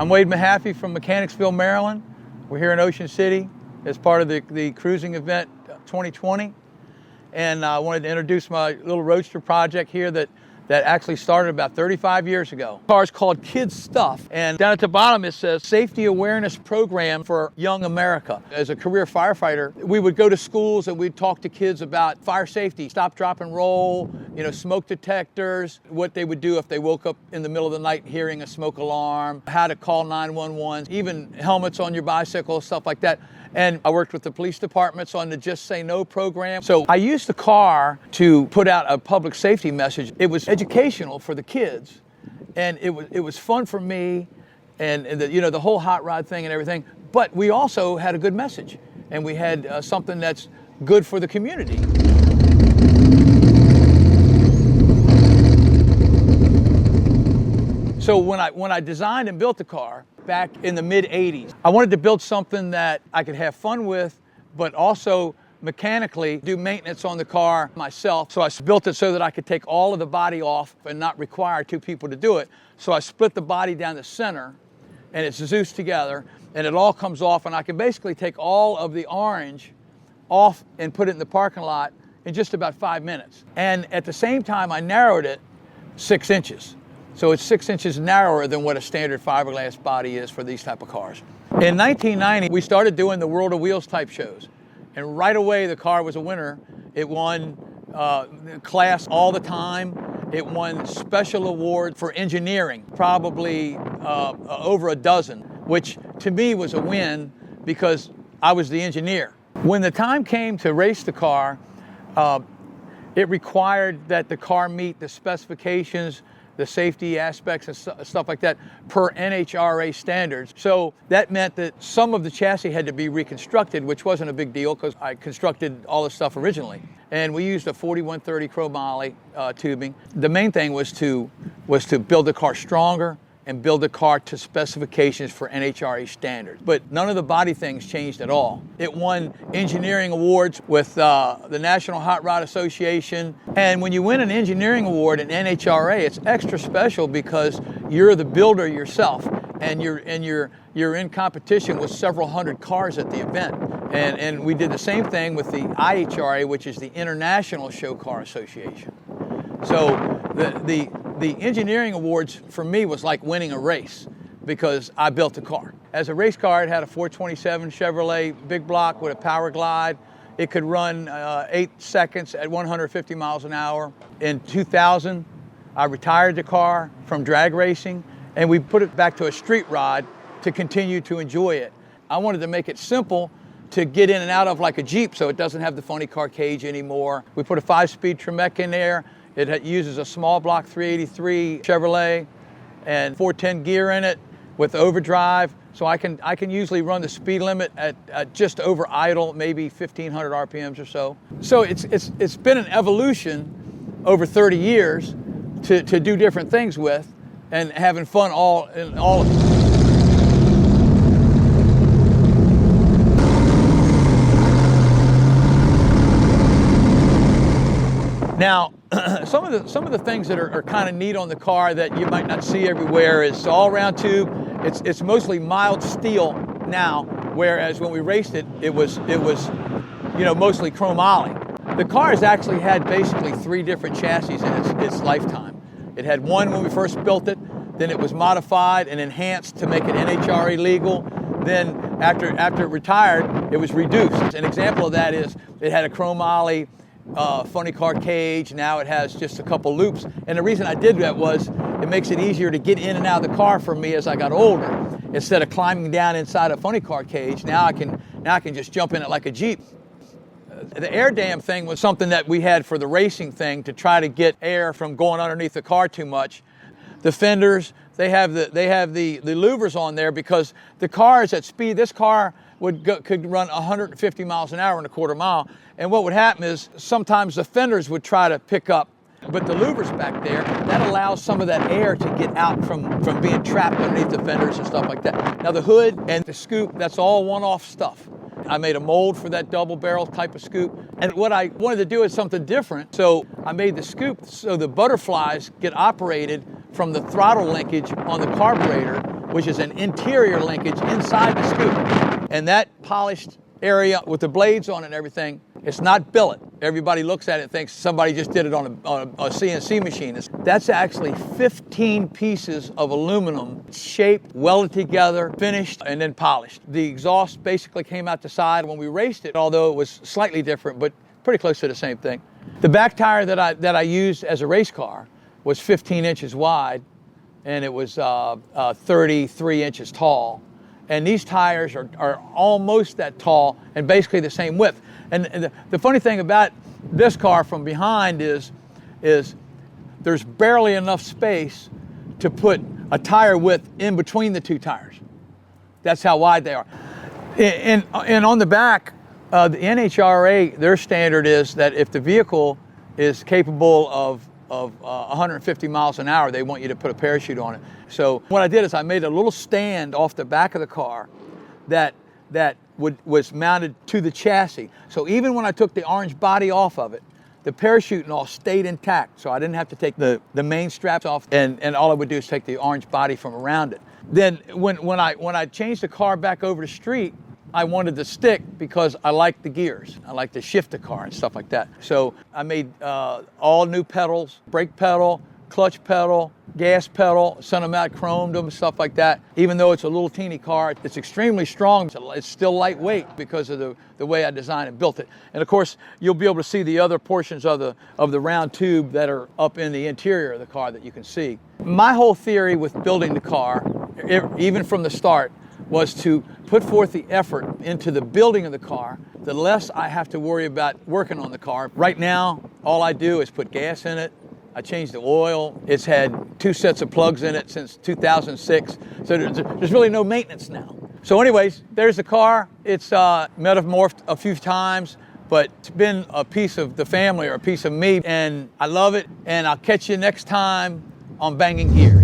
I'm Wade Mahaffey from Mechanicsville, Maryland. We're here in Ocean City as part of the cruising event 2020. And I wanted to introduce my little Roadster project here that actually started about 35 years ago. The car is called Kids Stuff, and down at the bottom it says Safety Awareness Program for Young America. As a career firefighter, we would go to schools and we'd talk to kids about fire safety, stop, drop, and roll, smoke detectors, what they would do if they woke up in the middle of the night hearing a smoke alarm, how to call 911, even helmets on your bicycle, stuff like that. And I worked with the police departments on the Just Say No program. So I used the car to put out a public safety message. It was educational for the kids, and it was fun for me, and the whole hot rod thing and everything. But we also had a good message, and we had something that's good for the community. So when I designed and built the car back in the mid-'80s, I wanted to build something that I could have fun with, but also mechanically do maintenance on the car myself. So I built it so that I could take all of the body off and not require two people to do it. So I split the body down the center, and it's Zeus together, and it all comes off, and I can basically take all of the orange off and put it in the parking lot in just about 5 minutes. And at the same time, I narrowed it 6 inches. So it's 6 inches narrower than what a standard fiberglass body is for these type of cars. In 1990, we started doing the World of Wheels type shows. And right away, the car was a winner. It won class all the time. It won special awards for engineering, probably over a dozen, which to me was a win because I was the engineer. When the time came to race the car, it required that the car meet the specifications, the safety aspects and stuff like that per NHRA standards. So that meant that some of the chassis had to be reconstructed, which wasn't a big deal because I constructed all the stuff originally. And we used a 4130 chromoly tubing. The main thing was to build the car stronger and build the car to specifications for NHRA standards. But none of the body things changed at all. It won engineering awards with the National Hot Rod Association. And when you win an engineering award in NHRA, it's extra special because you're the builder yourself, and you're in competition with several hundred cars at the event. And we did the same thing with the IHRA, which is the International Show Car Association. So the engineering awards for me was like winning a race because I built the car. As a race car, it had a 427 Chevrolet big block with a power glide. It could run 8 seconds at 150 miles an hour. In 2000, I retired the car from drag racing, and we put it back to a street rod to continue to enjoy it. I wanted to make it simple to get in and out of like a Jeep, so it doesn't have the funny car cage anymore. We put a 5-speed Tremec in there. It uses a small block 383 Chevrolet and 410 gear in it with overdrive. So I can usually run the speed limit at just over idle, maybe 1,500 RPMs or so. So it's been an evolution over 30 years to do different things with and having fun in all of it. Now, some of the things that are kind of neat on the car that you might not see everywhere is all-round tube. It's mostly mild steel now, whereas when we raced it, it was mostly chromoly. The car has actually had basically 3 different chassis in its lifetime. It had one when we first built it, then it was modified and enhanced to make it NHRA legal. Then after it retired, it was reduced. An example of that is it had a chromoly funny car cage. Now it has just a couple loops, and the reason I did that was it makes it easier to get in and out of the car for me as I got older. Instead of climbing down inside a funny car cage, now I can just jump in it like a Jeep. The air dam thing was something that we had for the racing thing to try to get air from going underneath the car too much. The fenders, they have the louvers on there because the car is at speed. This car could run 150 miles an hour in a quarter mile. And what would happen is sometimes the fenders would try to pick up, but the louvers back there, that allows some of that air to get out from being trapped underneath the fenders and stuff like that. Now the hood and the scoop, that's all one-off stuff. I made a mold for that double barrel type of scoop. And what I wanted to do is something different. So I made the scoop so the butterflies get operated from the throttle linkage on the carburetor which is an interior linkage inside the scooter. And that polished area with the blades on it and everything, it's not billet. Everybody looks at it and thinks somebody just did it on a CNC machine. That's actually 15 pieces of aluminum shaped, welded together, finished, and then polished. The exhaust basically came out the side when we raced it, although it was slightly different, but pretty close to the same thing. The back tire that I used as a race car was 15 inches wide, and it was 33 inches tall. And these tires are almost that tall and basically the same width. And the funny thing about this car from behind is there's barely enough space to put a tire width in between the two tires. That's how wide they are. And on the back, the NHRA, their standard is that if the vehicle is capable of 150 miles an hour, they want you to put a parachute on it. So what I did is I made a little stand off the back of the car that was mounted to the chassis. So even when I took the orange body off of it, the parachute and all stayed intact. So I didn't have to take the main straps off, and all I would do is take the orange body from around it. Then when I changed the car back over the street, I wanted the stick because I like the gears. I like to shift the car and stuff like that. So I made all new pedals, brake pedal, clutch pedal, gas pedal, sent them out, chromed them, stuff like that. Even though it's a little teeny car, it's extremely strong. It's still lightweight because of the way I designed and built it. And of course, you'll be able to see the other portions of the round tube that are up in the interior of the car that you can see. My whole theory with building the car, even from the start, was to put forth the effort into the building of the car, the less I have to worry about working on the car. Right now, all I do is put gas in it. I changed the oil. It's had 2 sets of plugs in it since 2006. So there's really no maintenance now. So anyways, there's the car. It's metamorphed a few times, but it's been a piece of the family or a piece of me, and I love it. And I'll catch you next time on Bangin Gear.